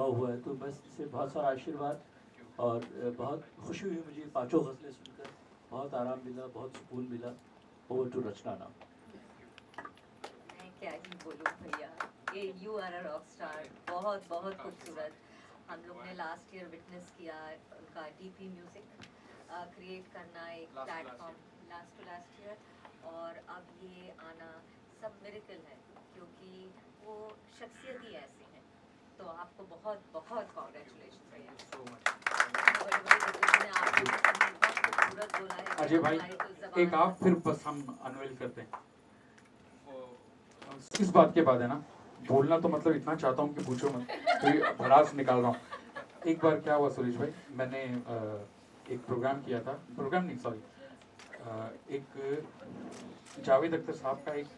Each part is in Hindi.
अनुभव हुआ है, तो बस इससे बहुत सारा आशीर्वाद और बहुत खुशी हुई मुझे पांचों गज़लें सुनकर, बहुत आराम मिला, बहुत सुकून मिला। ओवर टू रचना नाम। मैं क्या ही बोलूं भैया, ये you are a rock star, बहुत बहुत खूबसूरत। हम लोग ने लास्ट ईयर विटनेस किया उनका डीपी म्यूजिक क्रिएट करना, एक प्लेटफॉर्म लास्ट ईयर, और अब ये आना सब मिरेकल है, क्योंकि वो शख्सियत ही ऐसी है। तो आपको बहुत बहुत कॉन्ग्रेचुलेशन भैया। अजय भाई एक आप, फिर बस हम अनवेल करते हैं। इस बात के बाद है ना, बोलना तो मतलब इतना चाहता हूँ कि पूछो मत, तो भड़ास निकाल रहा हूँ। एक बार क्या हुआ सुरेश भाई, मैंने एक प्रोग्राम किया था, प्रोग्राम नहीं सॉरी, एक जावेद अख्तर साहब का एक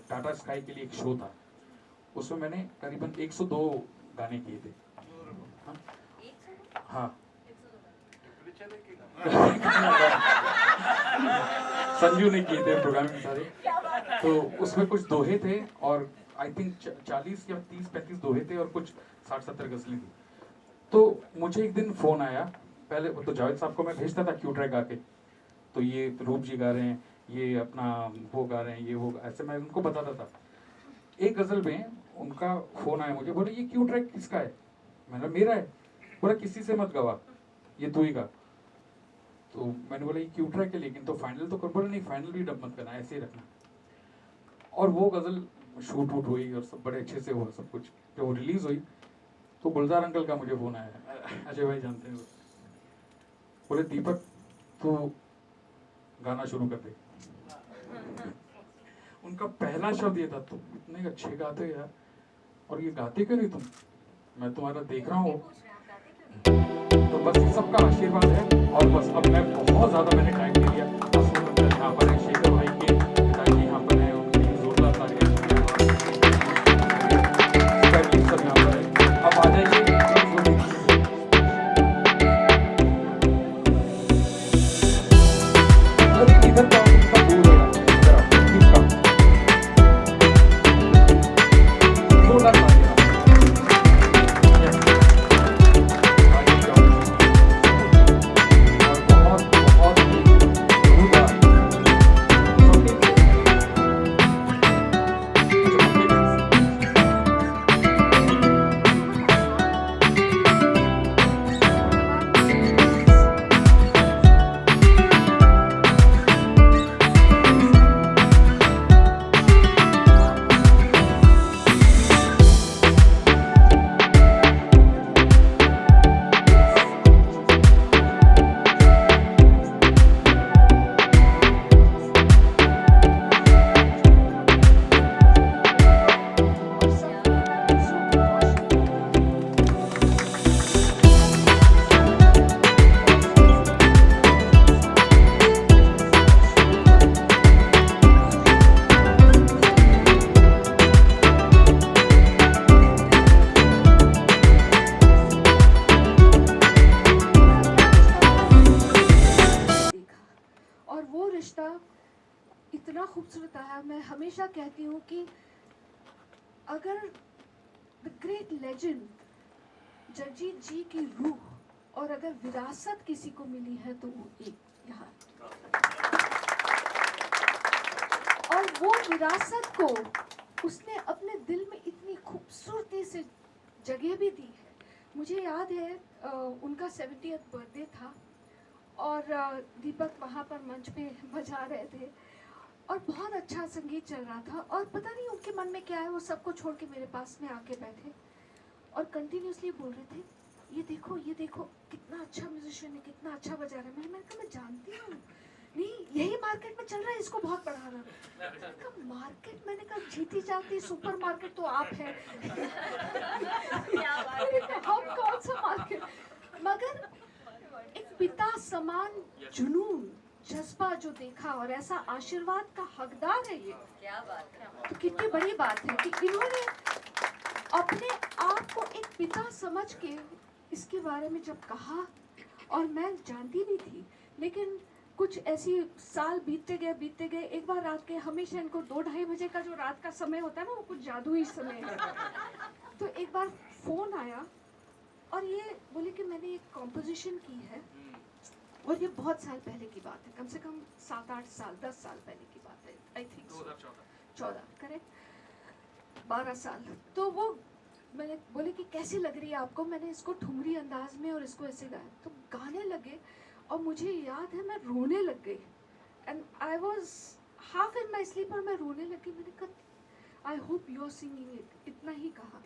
टाटा स्काई के लिए एक शो था, उसमें मैंने करीबन 102 गाने किए थे। हाँ संजू ने किए थे प्रोग्राम सारे, तो उसमें कुछ दोहे थे और आई थिंक 40 या 30-35 दोहे थे और कुछ 60-70 गजलें थी। तो मुझे एक दिन फोन आया, पहले तो जावेद साहब को मैं भेजता था क्यू ट्रैक गा के, तो ये रूप जी गा रहे हैं, ये अपना वो गा रहे हैं, ये वो, ऐसे मैं उनको बताता था। एक गजल में उनका फोन आया मुझे, बोले ये क्यू ट्रैक किसका है? मैंने मेरा है। बोला किसी से मत गवा, ये तू ही गा। तो मैंने बोला ये क्यू ट्रैक है, लेकिन तो फाइनल तो कर। बोला नहीं, फाइनल भी डब मत करना, ऐसे ही रखना। और वो गजल शूट वूट हुई और सब बड़े अच्छे से हुआ सब कुछ। जब वो रिलीज हुई तो गुलजार अंकल का मुझे फोन आया, अजय भाई जानते हैं, बोले दीपक तू गाना शुरू कर दे। उनका पहला शब्द ये था, तुम इतने अच्छे गाते यार, और ये गाते क्यों नहीं तुम? मैं तुम्हारा देख रहा हूँ। तो बस सबका आशीर्वाद है, और बस अब मैं बहुत ज्यादा मैंने टाइम ले लिया। यहाँ पर है शेखर भाई के पिताजी, यहाँ पर है उनकी जोरदार तालियां सब यहाँ पर है। अब आ जाइए इधर का दूर है जोरदार तालियां। इतना खूबसूरत आया। मैं हमेशा कहती हूँ कि अगर द ग्रेट लेजेंड जगजीत जी की रूह और अगर विरासत किसी को मिली है तो वो एक यहाँ, और वो विरासत को उसने अपने दिल में इतनी खूबसूरती से जगह भी दी है। मुझे याद है उनका 70th बर्थडे था और दीपक वहाँ पर मंच पे बजा रहे थे और बहुत अच्छा संगीत चल रहा था, और पता नहीं उनके मन में क्या है, वो सबको छोड़ के मेरे पास में आके बैठे और कंटिन्यूसली बोल रहे थे, ये देखो कितना अच्छा म्यूजिशियन है, कितना अच्छा बजा रहा है। मैंने कहा मैं जानती हूँ, नहीं यही मार्केट में चल रहा है, इसको बहुत बढ़ाना। मार्केट, मैंने कहा जीती जाती सुपर मार्केट तो आप है। हम कौन सा मार्केट, मगर एक पिता समान जुनून जज्बा जो देखा और ऐसा आशीर्वाद का हकदार है ये, क्या बात है। तो कितनी बड़ी बात है कि इन्होंने अपने आप को एक पिता समझ के इसके बारे में जब कहा, और मैं जानती भी थी, लेकिन कुछ ऐसी साल बीतते गए। एक बार रात के, हमेशा इनको 2-2:30 बजे का जो रात का समय होता है ना, वो कुछ जादुई समय है। तो एक बार फ़ोन आया और ये बोले कि मैंने एक कॉम्पोजिशन की है, और ये बहुत साल पहले की बात है, कम से कम 7-8 साल 10 साल पहले की बात है, आई थिंक 14 करेक्ट, 12 साल। तो वो मैंने बोले कि कैसी लग रही है आपको, मैंने इसको ठुमरी अंदाज में और इसको ऐसे गाया, तो गाने लगे और मुझे याद है मैं रोने लग गई, and I was half in my sleep और मैं रोने लगी। मैंने कहा I hope you are singing it, इतना ही कहा।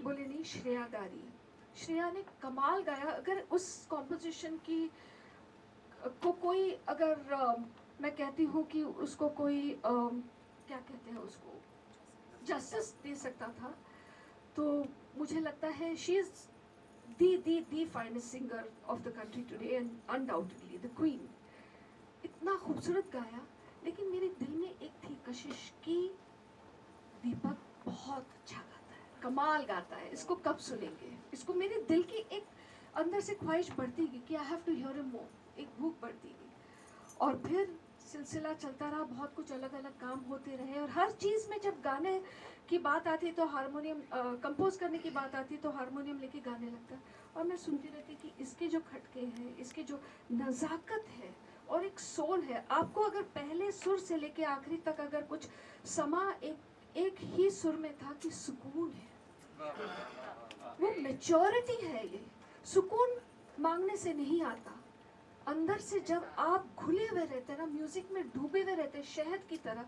बोले नहीं, श्रेया गा रही है। श्रेया ने कमाल गाया। अगर उस कॉम्पोजिशन की को कोई अगर मैं कहती हूँ कि उसको कोई क्या कहते हैं उसको जस्टिस दे सकता था, तो मुझे लगता है she is the finest singer of the country today and undoubtedly the queen. इतना खूबसूरत गाया, लेकिन मेरे दिल में एक थी कशिश कि दीपक बहुत अच्छा गाता है, कमाल गाता है, इसको कब सुनेंगे। इसको मेरे दिल की एक अंदर से ख्वाहिश बढ़ती गई कि I have to hear him more, एक भूख बढ़ती गई। और फिर सिलसिला चलता रहा, बहुत कुछ अलग अलग काम होते रहे, और हर चीज़ में जब गाने की बात आती तो हारमोनियम कंपोज करने की बात आती तो हारमोनियम लेके गाने लगता, और मैं सुनती रहती कि इसके जो खटके हैं, इसके जो नज़ाकत है और एक सोल है। आपको अगर पहले सुर से लेके आखिरी तक अगर कुछ समा एक ही सुर में था कि सुकून है, वो मैच्योरिटी है। ये सुकून मांगने से नहीं आता, अंदर से जब आप घुले हुए रहते हैं ना, म्यूजिक में डूबे हुए रहते हैं शहद की तरह,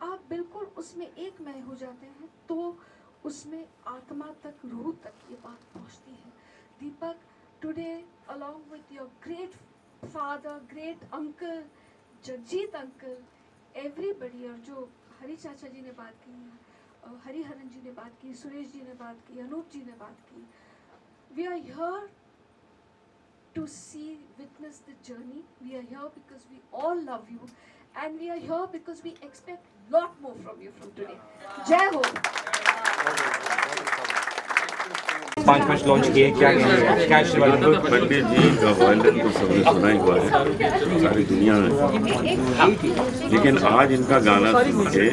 आप बिल्कुल उसमें एक मय हो जाते हैं, तो उसमें आत्मा तक, रूह तक ये बात पहुंचती है। Deepak today along with your great father, great uncle, Jagjit uncle, everybody, और जो हरी चाचा जी ने बात की, हरिहरन जी ने बात की, सुरेश जी ने बात की, अनूप जी ने बात की, we are here to see, witness the journey. We are here because we all love you, and we are here because we expect lot more from you from today. Jai Ho. 5 launch किए, क्या कहेंगे? क्या आशीर्वाद? दीपक पंडित जी का वायलिन तो सबने सुना ही हुआ है सारी दुनिया में, लेकिन आज इनका गाना सुन के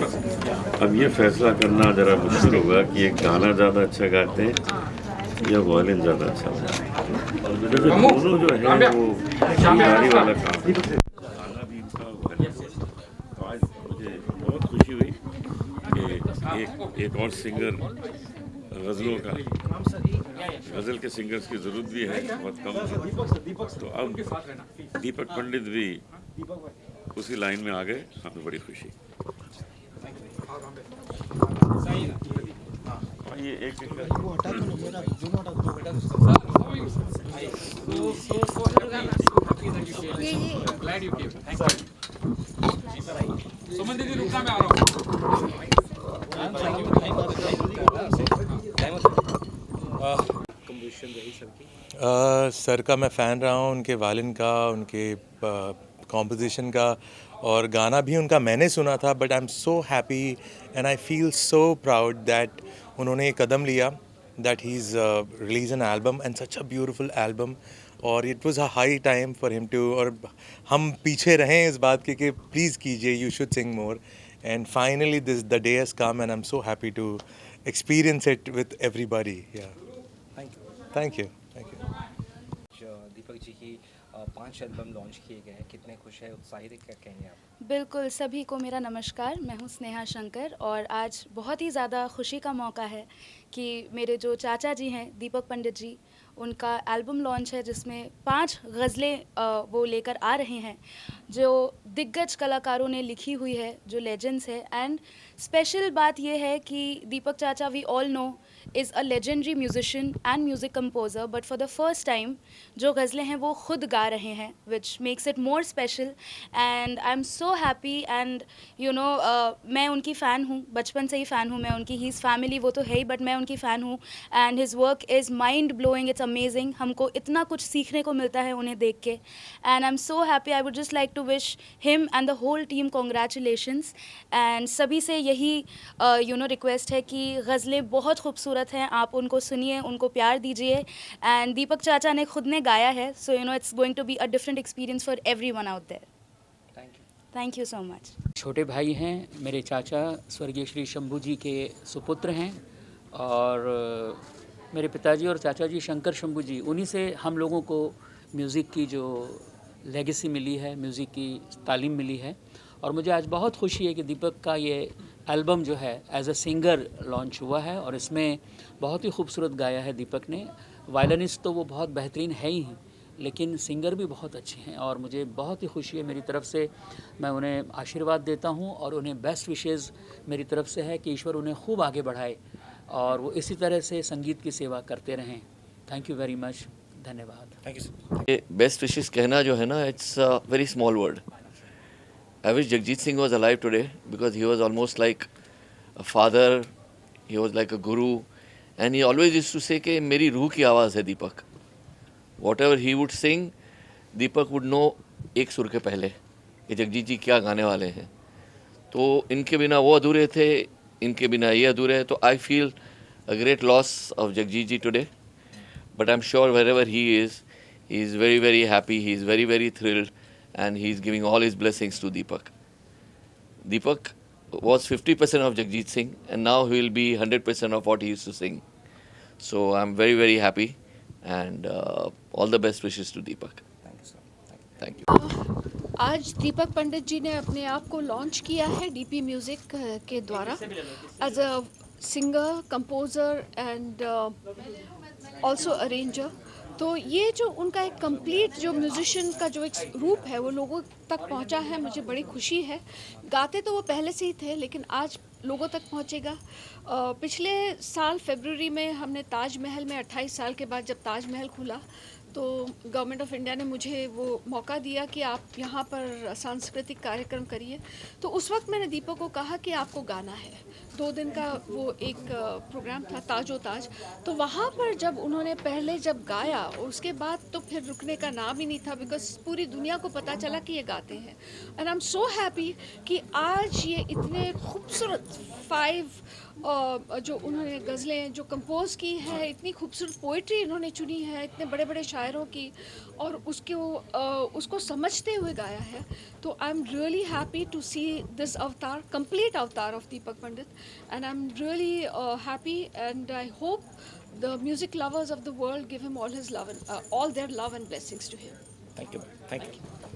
अब ये फैसला करना ज़रा मुश्किल होगा कि ये गाना ज़्यादा अच्छा गाते हैं या वायलिन ज़्यादा अच्छा गाते हैं। दोनों जो है वो गाड़ी वाला काम गाना भी इनका वायलिन। तो आज मुझे बहुत खुशी हुई कि एक और सिंगर गज़लों का, गज़ल के सिंगर्स की ज़रूरत भी है, बहुत कम है, तो अब दीपक पंडित भी उसी लाइन में आ गए, हमें बड़ी खुशी। ये एक सुमन दीदी रुकना, मैं आ रहा हूँ। सर का मैं फ़ैन रहा हूँ, उनके वायलिन का, उनके कॉम्पोजिशन का, और गाना भी उनका मैंने सुना था, but I am so happy and I feel so proud that उन्होंने एक कदम लिया, that he is release an album and such a beautiful album, और it was a high time for him to, और हम पीछे रहें इस बात के कि प्लीज़ कीजिए, you should sing more, and finally this the day has come and I am so happy to experience it with everybody. Thank you. Deepak ji की 5 एल्बम लॉन्च किए गए हैं, कितने खुश हैं, उत्साहित हैं, क्या कहेंगे आप? बिल्कुल, सभी को मेरा नमस्कार। मैं हूँ स्नेहा शंकर, और आज बहुत ही ज़्यादा खुशी का मौका है कि मेरे जो चाचा जी हैं दीपक पंडित जी, उनका एल्बम लॉन्च है जिसमें 5 गज़लें वो लेकर आ रहे हैं जो दिग्गज कलाकारों ने लिखी हुई है, जो लेजेंड्स है। एंड स्पेशल बात यह है कि दीपक चाचा, we all know, is a legendary musician and music composer, but for the first time जो गज़लें हैं वो खुद गा रहे हैं, which makes it more special, and I am so happy. And you know, मैं उनकी फ़ैन हूँ, बचपन से ही फ़ैन हूँ मैं उनकी। ही इज़ फैमिली, वो तो है ही, बट मैं उनकी फ़ैन हूँ, and his work is mind blowing, it's amazing. हमको इतना कुछ सीखने को मिलता है उन्हें देख के, and I am so happy. I would just like to wish him and the whole team congratulations, and सभी से यही यू नो रिक्वेस्ट है कि गज़लें बहुत खूबसूरत हैं, आप उनको सुनिए, उनको प्यार दीजिए। एंड दीपक चाचा ने खुद ने गाया है, so you know it's going to be a different experience for everyone out there. Thank you so much. छोटे भाई हैं मेरे चाचा, स्वर्गीय श्री शंभू जी के सुपुत्र हैं, और मेरे पिताजी और चाचा जी शंकर शंभू जी, उन्हीं से हम लोगों को म्यूज़िक की जो लेगेसी मिली है, म्यूज़िक की तालीम मिली है। और मुझे आज बहुत खुशी है कि दीपक का ये एल्बम जो है एज अ सिंगर लॉन्च हुआ है और इसमें बहुत ही खूबसूरत गाया है दीपक ने। वायलिनिस्ट तो वो बहुत बेहतरीन है ही, लेकिन सिंगर भी बहुत अच्छे हैं और मुझे बहुत ही खुशी है। मेरी तरफ से मैं उन्हें आशीर्वाद देता हूं और उन्हें बेस्ट विशेज़ मेरी तरफ से है कि ईश्वर उन्हें खूब आगे बढ़ाए और वो इसी तरह से संगीत की सेवा करते रहें। थैंक यू वेरी मच, धन्यवाद। Thank you sir. ये बेस्ट विशेस कहना जो है ना, it's a very small word. I wish Jagjit Singh was alive today because he was almost like a father, he was like a guru, and he always used to say कि मेरी रूह की आवाज़ है Deepak. Whatever he would sing, Deepak would know एक सुर के पहले कि जगजीत जी क्या गाने वाले हैं. तो इनके बिना वो अधूरे थे, इनके बिना ये अधूरे हैं. तो I feel a great loss of Jagjit ji today. But I'm sure wherever he is very, very happy, he is very, very thrilled, and he is giving all his blessings to Deepak. Deepak was 50% of Jagjit Singh, and now he will be 100% of what he used to sing. So I'm very, very happy, and all the best wishes to Deepak. Thank you sir. Thank you. आज दीपक पंडित जी ने अपने आप को लॉन्च किया है डीपी म्यूज़िक के द्वारा as a singer, composer and also arranger. तो ये जो उनका एक कंप्लीट जो म्यूजिशियन का जो एक रूप है वो लोगों तक पहुंचा है. मुझे बड़ी खुशी है. गाते तो वो पहले से ही थे, लेकिन आज लोगों तक पहुंचेगा. पिछले साल फरवरी में हमने ताजमहल में 28 साल के बाद जब ताजमहल खुला तो गवर्नमेंट ऑफ इंडिया ने मुझे वो मौका दिया कि आप यहाँ पर सांस्कृतिक कार्यक्रम करिए. तो उस वक्त मैंने दीपक को कहा कि आपको गाना है. 2 दिन का वो एक प्रोग्राम था ताजो ताज. तो वहाँ पर जब उन्होंने पहले जब गाया, उसके बाद तो फिर रुकने का नाम ही नहीं था, बिकॉज पूरी दुनिया को पता चला कि ये गाते हैं. And I am so happy कि आज ये इतने खूबसूरत 5 जो उन्होंने गज़लें जो कंपोज़ की है, इतनी खूबसूरत पोइट्री इन्होंने चुनी है, इतने बड़े बड़े शायरों की, और उसको समझते हुए गाया है. तो I am really happy to see this avatar, complete avatar of Deepak Pandit. And I am really happy and I hope the music lovers of the world give him all his love and all their love and blessings to him. Thank you. Thank you.